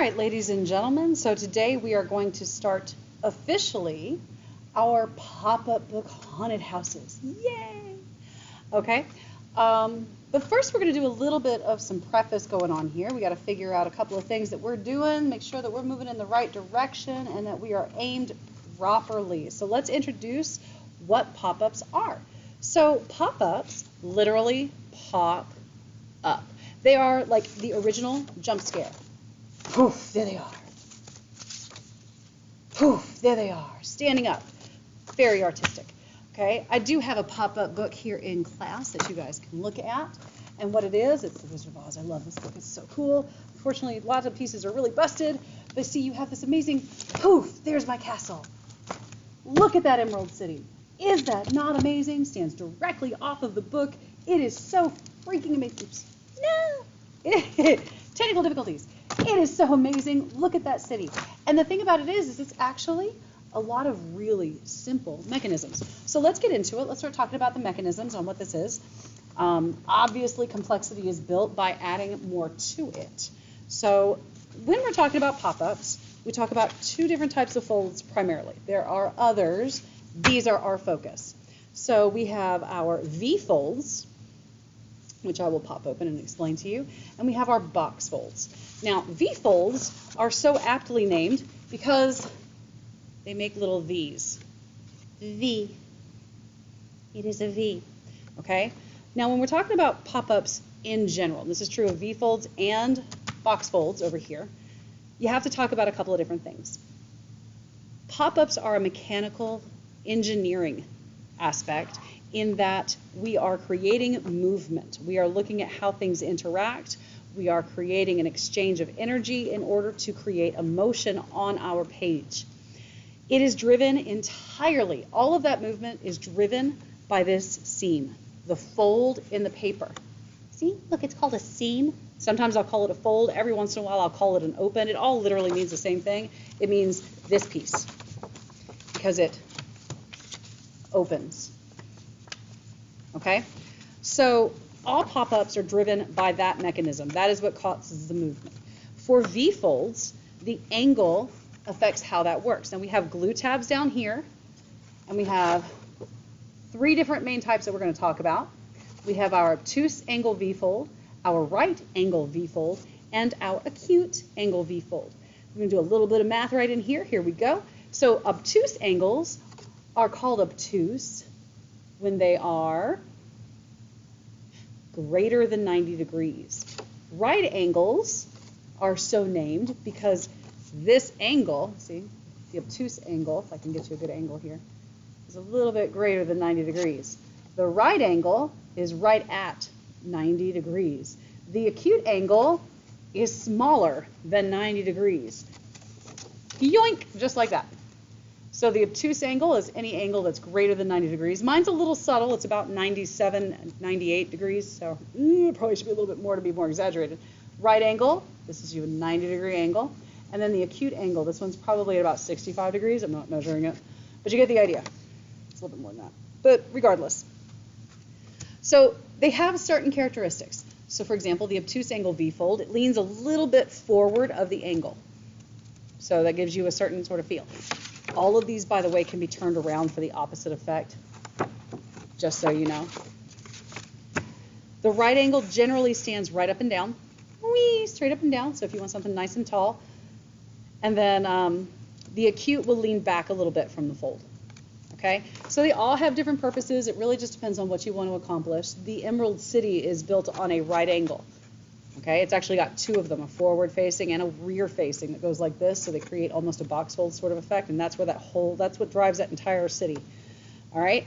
right, ladies and gentlemen, so today we are going to start officially our pop-up book haunted houses. Yay! Okay, but first we're going to do a little bit of some preface going on here. We got to figure out a couple of things that we're doing, make sure that we're moving in the right direction and that we are aimed properly. So let's introduce what pop-ups are. So pop-ups literally pop up. They are like the original jump scare. Poof, there they are. Poof, there they are, standing up. Very artistic. Okay, I do have a pop-up book here in class that you guys can look at. And what it is, it's The Wizard of Oz. I love this book, it's so cool. Unfortunately, lots of pieces are really busted. But see, you have this amazing, poof, there's my castle. Look at that Emerald City. Is that not amazing? Stands directly off of the book. It is so freaking amazing. Oops. No! Technical difficulties. It is so amazing. Look at that city. And the thing about it is it's actually a lot of really simple mechanisms. So let's get into it. Let's start talking about the mechanisms on what this is. Obviously, complexity is built by adding more to it. So when we're talking about pop-ups, we talk about two different types of folds primarily. There are others. These are our focus. So we have our V folds, which I will pop open and explain to you, and we have our box folds. Now, V folds are so aptly named because they make little V's. V. It is a V. Okay? Now, when we're talking about pop-ups in general, this is true of V folds and box folds over here, you have to talk about a couple of different things. Pop-ups are a mechanical engineering aspect in that we are creating movement. We are looking at how things interact. We are creating an exchange of energy in order to create emotion on our page. It is driven entirely, all of that movement is driven by this seam, the fold in the paper. See, look, it's called a seam. Sometimes I'll call it a fold. Every once in a while I'll call it an open. It all literally means the same thing. It means this piece because it opens. Okay? So all pop-ups are driven by that mechanism. That is what causes the movement. For V folds, the angle affects how that works. Now we have glue tabs down here, and we have three different main types that we're going to talk about. We have our obtuse angle V fold, our right angle V fold, and our acute angle V fold. We're going to do a little bit of math right in here. Here we go. So obtuse angles are called obtuse when they are greater than 90 degrees. Right angles are so named because this angle, see, the obtuse angle, if I can get you a good angle here, is a little bit greater than 90 degrees. The right angle is right at 90 degrees. The acute angle is smaller than 90 degrees. Yoink, just like that. So the obtuse angle is any angle that's greater than 90 degrees. Mine's a little subtle. It's about 97, 98 degrees. So it probably should be a little bit more to be more exaggerated. Right angle, this is your 90-degree angle. And then the acute angle, this one's probably at about 65 degrees. I'm not measuring it. But you get the idea. It's a little bit more than that. But regardless. So they have certain characteristics. So for example, the obtuse angle V fold, it leans a little bit forward of the angle. So that gives you a certain sort of feel. All of these, by the way, can be turned around for the opposite effect, just so you know. The right angle generally stands right up and down, straight up and down, so if you want something nice and tall. And then the acute will lean back a little bit from the fold. Okay, so they all have different purposes. It really just depends on what you want to accomplish. The Emerald City is built on a right angle. Okay, it's actually got two of them, a forward-facing and a rear-facing that goes like this, so they create almost a box fold sort of effect, and that's where that's what drives that entire city. All right,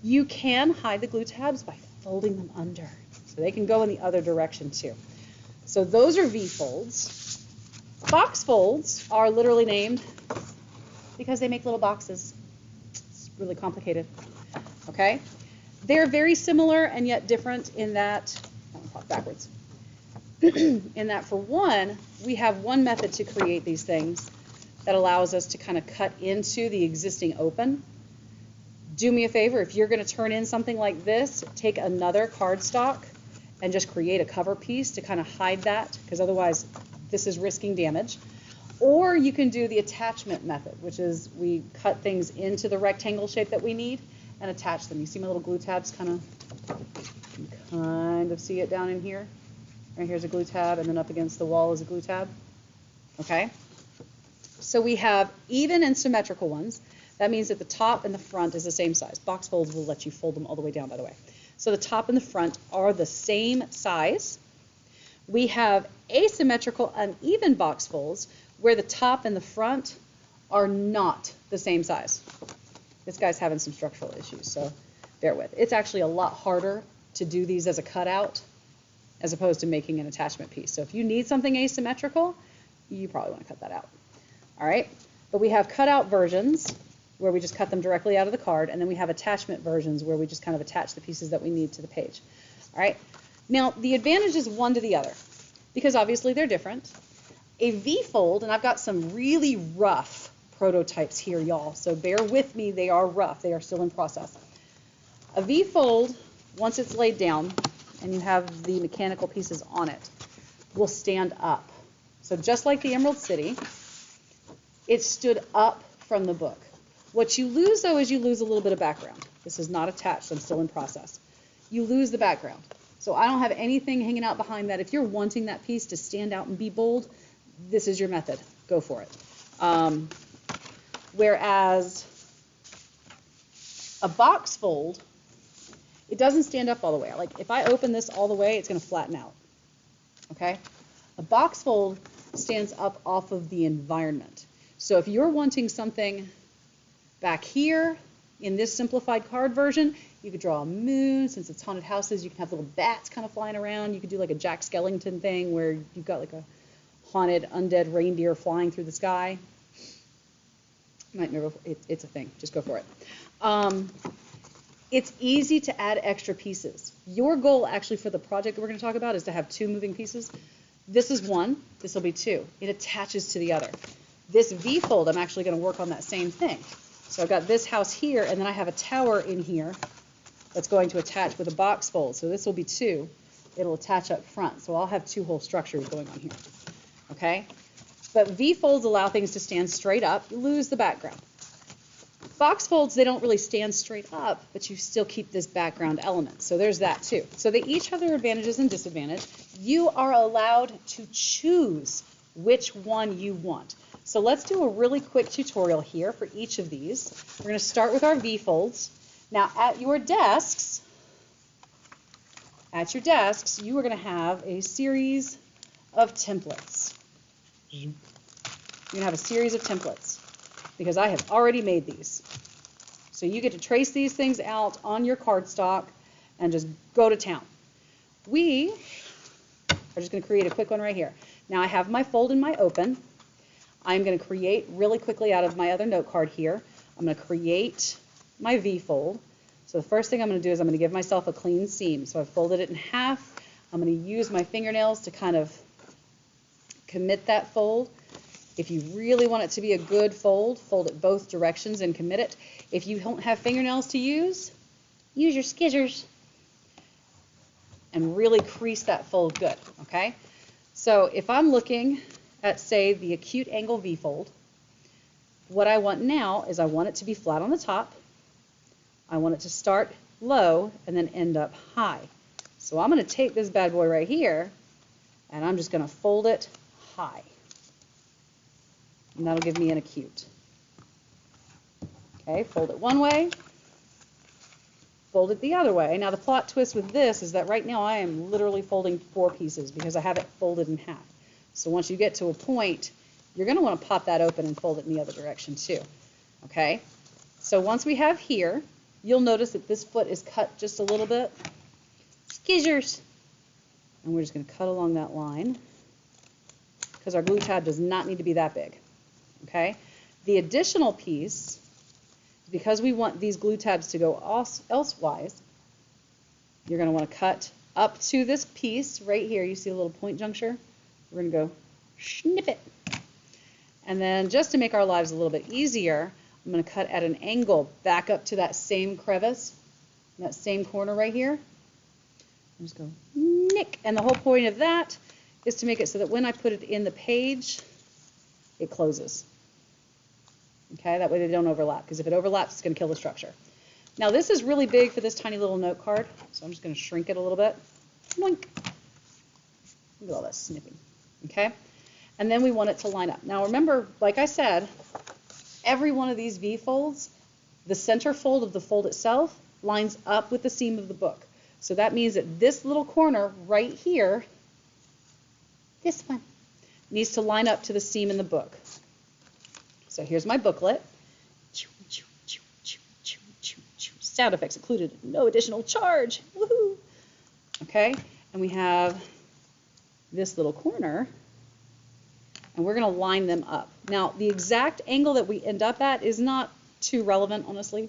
you can hide the glue tabs by folding them under, so they can go in the other direction too. So those are V folds. Box folds are literally named because they make little boxes. It's really complicated. Okay, they're very similar and yet different in that, I'll pop backwards. In that, for one, we have one method to create these things that allows us to kind of cut into the existing open. Do me a favor, if you're going to turn in something like this, take another cardstock and just create a cover piece to kind of hide that, because otherwise this is risking damage. Or you can do the attachment method, which is we cut things into the rectangle shape that we need and attach them. You see my little glue tabs kind of see it down in here? Right here's a glue tab, and then up against the wall is a glue tab. Okay? So we have even and symmetrical ones. That means that the top and the front is the same size. Box folds will let you fold them all the way down, by the way. So the top and the front are the same size. We have asymmetrical uneven box folds where the top and the front are not the same size. This guy's having some structural issues, so bear with. It's actually a lot harder to do these as a cutout as opposed to making an attachment piece. So if you need something asymmetrical, you probably want to cut that out. All right, but we have cutout versions where we just cut them directly out of the card, and then we have attachment versions where we just kind of attach the pieces that we need to the page. All right, now the advantage is one to the other because obviously they're different. A V-fold, and I've got some really rough prototypes here, y'all, so bear with me, they are rough, they are still in process. A V-fold, once it's laid down and you have the mechanical pieces on it, will stand up. So just like the Emerald City, it stood up from the book. What you lose, though, is you lose a little bit of background. This is not attached, I'm still in process. You lose the background. So I don't have anything hanging out behind that. If you're wanting that piece to stand out and be bold, this is your method. Go for it. Whereas a box fold, it doesn't stand up all the way. Like if I open this all the way, it's going to flatten out. Okay? A box fold stands up off of the environment. So if you're wanting something back here in this simplified card version, you could draw a moon. Since it's haunted houses, you can have little bats kind of flying around. You could do like a Jack Skellington thing where you've got like a haunted undead reindeer flying through the sky. Nightmare, it's a thing. Just go for it. It's easy to add extra pieces. Your goal actually for the project that we're going to talk about is to have 2 moving pieces. This is 1. This will be 2. It attaches to the other. This V-fold, I'm actually going to work on that same thing. So I've got this house here, and then I have a tower in here that's going to attach with a box fold. So this will be 2. It'll attach up front. So I'll have 2 whole structures going on here. Okay? But V-folds allow things to stand straight up. You lose the background. Box folds, they don't really stand straight up, but you still keep this background element. So there's that too. So they each have their advantages and disadvantages. You are allowed to choose which one you want. So let's do a really quick tutorial here for each of these. We're going to start with our V-folds. Now at your desks, you are going to have a series of templates. You're going to have a series of templates because I have already made these. So you get to trace these things out on your cardstock and just go to town. We are just going to create a quick one right here. Now I have my fold and my open. I'm going to create really quickly out of my other note card here. I'm going to create my V-fold. So the first thing I'm going to do is I'm going to give myself a clean seam. So I've folded it in half. I'm going to use my fingernails to kind of commit that fold. If you really want it to be a good fold, fold it both directions and commit it. If you don't have fingernails to use your scissors and really crease that fold good, okay? So if I'm looking at, say, the acute angle V-fold, what I want now is I want it to be flat on the top. I want it to start low and then end up high. So I'm going to take this bad boy right here and I'm just going to fold it high. And that'll give me an acute. Okay, fold it one way, fold it the other way. Now the plot twist with this is that right now I am literally folding 4 pieces because I have it folded in half. So once you get to a point, you're going to want to pop that open and fold it in the other direction too. Okay, so once we have here, you'll notice that this foot is cut just a little bit. Skizzers! And we're just going to cut along that line because our glue tab does not need to be that big. Okay, the additional piece, because we want these glue tabs to go elsewise, you're going to want to cut up to this piece right here. You see a little point juncture? We're going to go snip it. And then just to make our lives a little bit easier, I'm going to cut at an angle back up to that same crevice, that same corner right here. And just go nick. And the whole point of that is to make it so that when I put it in the page, it closes. Okay, that way they don't overlap, because if it overlaps, it's going to kill the structure. Now this is really big for this tiny little note card, so I'm just going to shrink it a little bit. Boink. Look at all that snipping. Okay, and then we want it to line up. Now remember, like I said, every one of these V folds, the center fold of the fold itself lines up with the seam of the book. So that means that this little corner right here, this one, needs to line up to the seam in the book. So here's my booklet. Sound effects included, no additional charge. Woohoo! Okay, and we have this little corner, and we're going to line them up. Now, the exact angle that we end up at is not too relevant, honestly.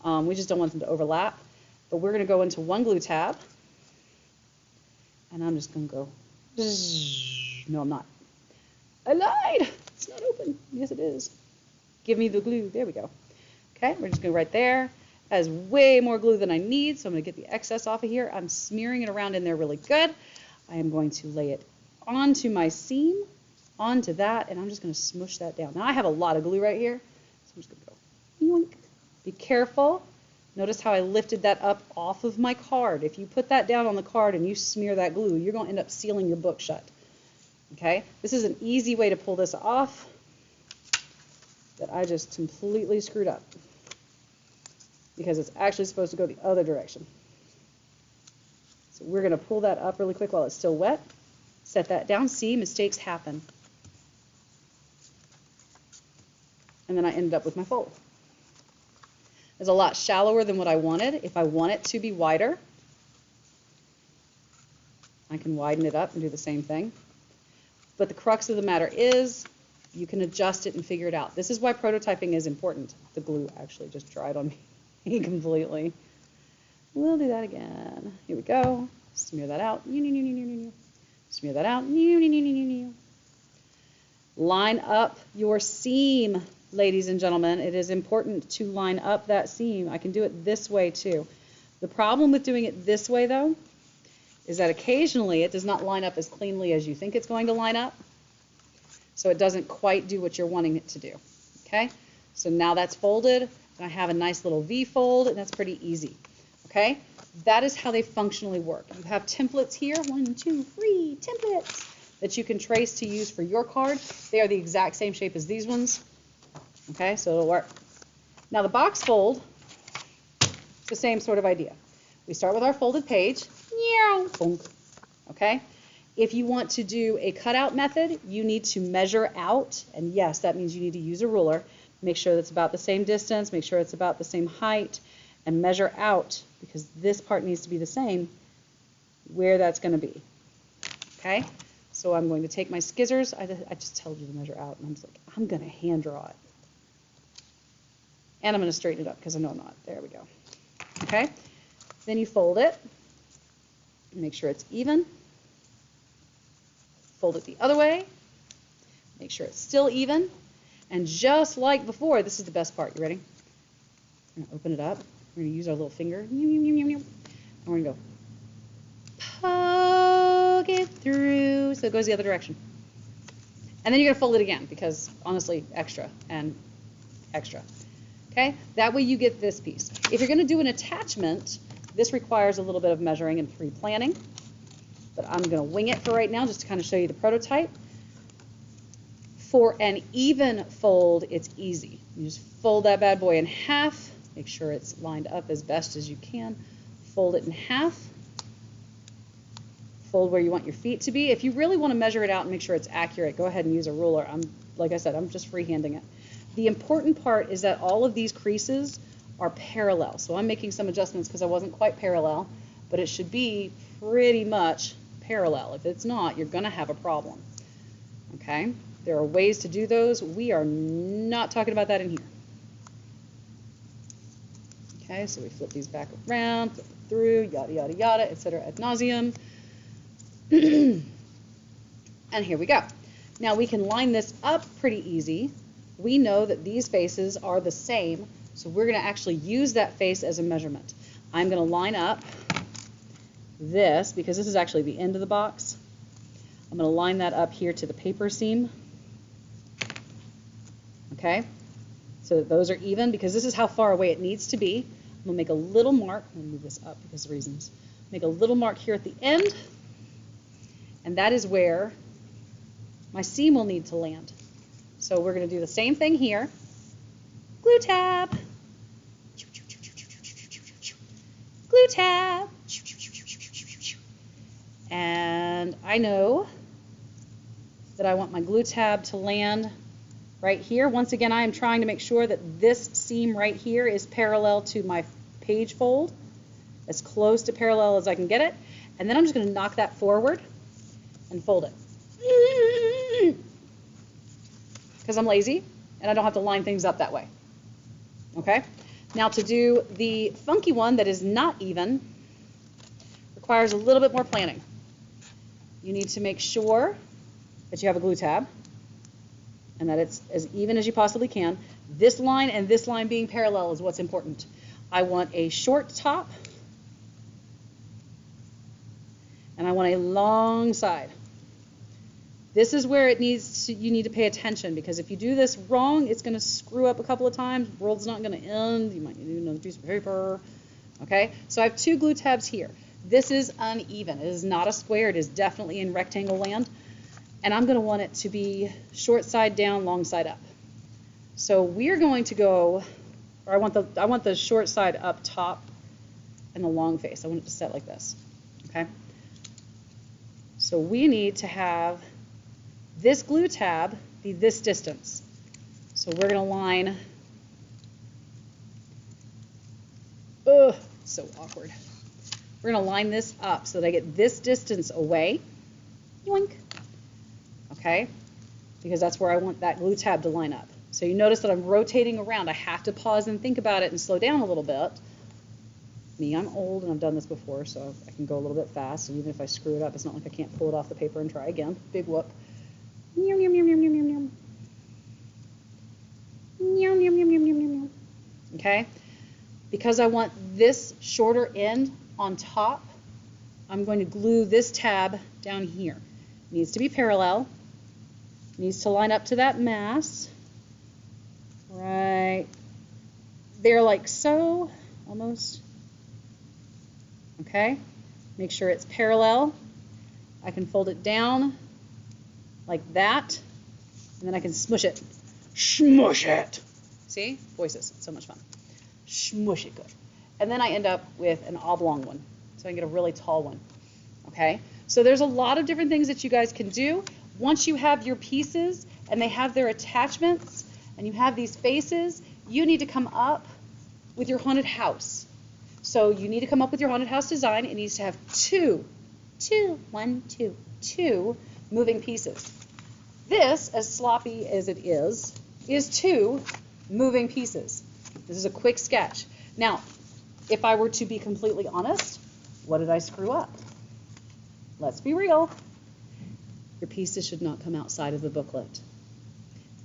We just don't want them to overlap. But we're going to go into one glue tab, and I'm just going to go, no, I'm not. I lied. It's not open. Yes, it is. Give me the glue. There we go. Okay, we're just going to right there. That is way more glue than I need, so I'm going to get the excess off of here. I'm smearing it around in there really good. I am going to lay it onto my seam, onto that, and I'm just going to smush that down. Now I have a lot of glue right here, so I'm just going to go yoink. Be careful. Notice how I lifted that up off of my card. If you put that down on the card and you smear that glue, you're going to end up sealing your book shut. Okay? This is an easy way to pull this off that I just completely screwed up, because it's actually supposed to go the other direction. So we're going to pull that up really quick while it's still wet. Set that down. See, mistakes happen. And then I ended up with my fold. It's a lot shallower than what I wanted. If I want it to be wider, I can widen it up and do the same thing. But the crux of the matter is you can adjust it and figure it out. This is why prototyping is important. The glue actually just dried on me completely. We'll do that again. Here we go. Smear that out. Smear that out. Line up your seam, ladies and gentlemen. It is important to line up that seam. I can do it this way too. The problem with doing it this way, though, is that occasionally it does not line up as cleanly as you think it's going to line up. So it doesn't quite do what you're wanting it to do. Okay? So now that's folded, and I have a nice little V fold, and that's pretty easy. Okay? That is how they functionally work. You have templates here, 1, 2, 3 templates that you can trace to use for your card. They are the exact same shape as these ones. Okay, so it'll work. Now the box fold, it's the same sort of idea. We start with our folded page. Okay? If you want to do a cutout method, you need to measure out, and yes, that means you need to use a ruler. Make sure that's about the same distance, make sure it's about the same height, and measure out, because this part needs to be the same, where that's going to be. Okay? So I'm going to take my scissors. I just told you to measure out, and I'm just like, I'm going to hand draw it. And I'm going to straighten it up, because I know I'm not. There we go. Okay? Then you fold it. Make sure it's even. Fold it the other way. Make sure it's still even. And just like before, this is the best part. You ready? We're going to open it up. We're going to use our little finger. And we're going to go poke it through so it goes the other direction. And then you're going to fold it again because, honestly, extra and extra. Okay? That way you get this piece. If you're going to do an attachment, this requires a little bit of measuring and pre-planning. But I'm going to wing it for right now just to kind of show you the prototype. For an even fold, it's easy. You just fold that bad boy in half. Make sure it's lined up as best as you can. Fold it in half. Fold where you want your feet to be. If you really want to measure it out and make sure it's accurate, go ahead and use a ruler. Like I said, I'm just freehanding it. The important part is that all of these creases are parallel. So I'm making some adjustments because I wasn't quite parallel, but it should be pretty much parallel. If it's not, you're going to have a problem. Okay? There are ways to do those. We are not talking about that in here. Okay, so we flip these back around, flip it through, yada, yada, yada, etc. ad nauseum. And here we go. Now we can line this up pretty easy. We know that these faces are the same, so we're going to actually use that face as a measurement. I'm going to line up this, because this is actually the end of the box. I'm going to line that up here to the paper seam. Okay, so that those are even, because this is how far away it needs to be. I'm going to make a little mark. I'm going to move this up because of reasons. Make a little mark here at the end, and that is where my seam will need to land. So we're going to do the same thing here. Glue tab. Glue tab. And I know that I want my glue tab to land right here. Once again, I am trying to make sure that this seam right here is parallel to my page fold, as close to parallel as I can get it. And then I'm just going to knock that forward and fold it. Because I'm lazy and I don't have to line things up that way. Okay? Now to do the funky one that is not even requires a little bit more planning. You need to make sure that you have a glue tab and that it's as even as you possibly can. This line and this line being parallel is what's important. I want a short top and I want a long side. This is where it needs to, you need to pay attention, because if you do this wrong, it's going to screw up a couple of times. The world's not going to end. You might need another piece of paper. Okay, so I have two glue tabs here. This is uneven. It is not a square. It is definitely in rectangle land. And I'm going to want it to be short side down, long side up. So we're going to go, or I want the short side up top and the long face. I want it to set like this. Okay. So we need to have this glue tab be this distance. So we're going to line, so awkward. We're going to line this up so that I get this distance away. Yoink. Okay, because that's where I want that glue tab to line up. So you notice that I'm rotating around. I have to pause and think about it and slow down a little bit. Me, I'm old and I've done this before, so I can go a little bit fast. And even if I screw it up, it's not like I can't pull it off the paper and try again. Big whoop. Okay, because I want this shorter end on top, I'm going to glue this tab down here. It needs to be parallel. It needs to line up to that mass. Right there, like so, almost. Okay, make sure it's parallel. I can fold it down like that, and then I can smush it. Smush it! See? Voices, so much fun. Smush it good. And then I end up with an oblong one, so I can get a really tall one. Okay? So there's a lot of different things that you guys can do. Once you have your pieces and they have their attachments and you have these faces, you need to come up with your haunted house. So you need to come up with your haunted house design. It needs to have two moving pieces. This, as sloppy as it is two moving pieces. This is a quick sketch. Now, if I were to be completely honest, what did I screw up? Let's be real. Your pieces should not come outside of the booklet.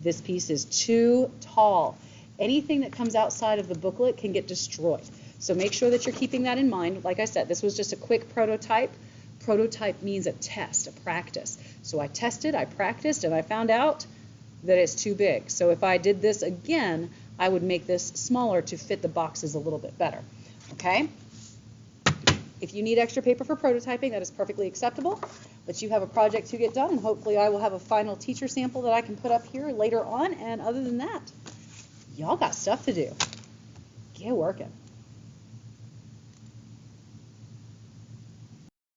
This piece is too tall. Anything that comes outside of the booklet can get destroyed. So make sure that you're keeping that in mind. Like I said, this was just a quick prototype. Prototype means a test, a practice. So I tested, I practiced, and I found out that it's too big. So if I did this again, I would make this smaller to fit the boxes a little bit better. Okay? If you need extra paper for prototyping, that is perfectly acceptable. But you have a project to get done, and hopefully I will have a final teacher sample that I can put up here later on. And other than that, y'all got stuff to do. Get working.